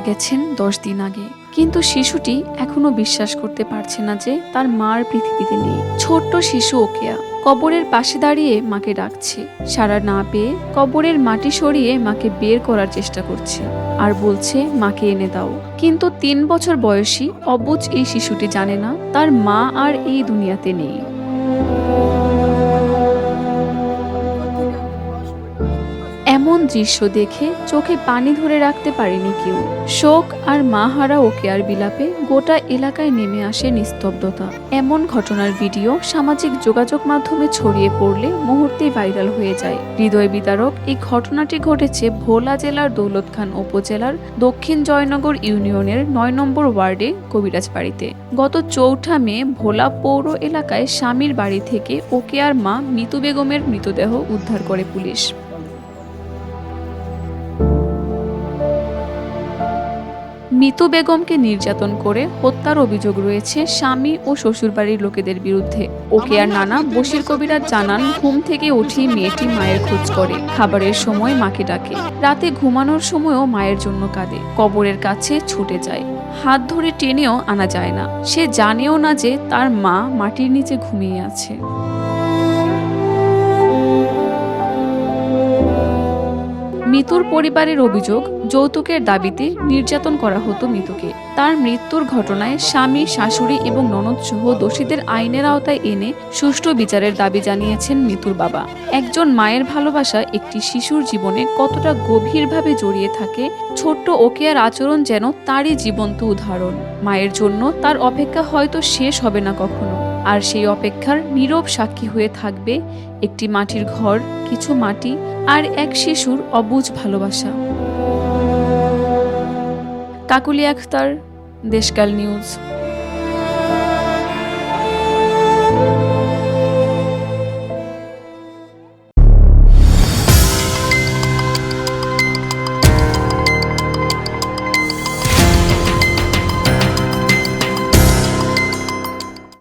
মারা গেছেন 10 দিন আগে। কিন্তু শিশুটি এখনো বিশ্বাস করতে পারছে না যে তার মা আর পৃথিবীতে নেই। ছোট্ট শিশু ওকেয়া কবরের পাশে দাঁড়িয়ে মাকে ডাকছে। সাড়া না পেয়ে কবরের মাটি সরিয়ে মাকে বের করার চেষ্টা করছে আর বলছে মাকে এনে দাও। কিন্তু 3 বছর বয়সী অবুঝ এই শিশুটি জানে না তার মা আর এই দুনিয়াতে নেই। এমন দৃশ্য দেখে চোখে পানি ধরে রাখতে পারেনি কেউ। শোক আর মা হারা ওকেয়ার বিলাপে গোটা এলাকায় নেমে আসে নিস্তব্ধতা। এমন ঘটনার ভিডিও সামাজিক যোগাযোগ মাধ্যমে ছড়িয়ে পড়লে মুহূর্তেই ভাইরাল হয়ে যায়। হৃদয় বিদারক এই ঘটনাটি ঘটেছে ভোলা জেলার দৌলতখান উপজেলার দক্ষিণ জয়নগর ইউনিয়নের 9 নম্বর ওয়ার্ডে কবিরাজবাড়িতে। গত 4 মে ভোলা পৌর এলাকায় স্বামীর বাড়ি থেকে ওকেয়ার মা মিতু বেগমের মৃতদেহ উদ্ধার করে পুলিশ। মিতু বেগমকে নির্যাতন করে হত্যার অভিযোগ রয়েছে স্বামী ও শ্বশুরবাড়ির লোকেদের বিরুদ্ধে। ওকেয়ার নানা বশির কবিরাজ জানান, ঘুম থেকে উঠেই মেয়েটি মায়ের খোঁজ করে, খাবারের সময় মাকে ডাকে, রাতে ঘুমানোর সময়ও মায়ের জন্য কাঁদে, কবরের কাছে ছুটে যায়, হাত ধরে টেনেও আনা যায় না। সে জানেও না যে তার মা মাটির নিচে ঘুমিয়ে আছে। মিতুর পরিবারের অভিযোগ, যৌতুকের দাবিতে নির্যাতন করা হতো মিতুকে। তার মৃত্যুর ঘটনায় স্বামী, শাশুড়ি এবং ননদ সহ দোষীদের আইনের আওতায় এনে সুষ্ঠু বিচারের দাবি জানিয়েছেন মিতুর বাবা। একজন মায়ের ভালোবাসা একটি শিশুর জীবনে কতটা গভীরভাবে জড়িয়ে থাকে, ছোট্ট ওকেয়ার আচরণ যেন তারই জীবন্ত উদাহরণ। মায়ের জন্য তার অপেক্ষা হয়তো শেষ হবে না কখনো, আর সেই অপেক্ষার নীরব সাক্ষী হয়ে থাকবে একটি মাটির ঘর, কিছু মাটি আর এক শিশুর অবুঝ ভালোবাসা। কাকুলি আখতার, দেশকাল নিউজ।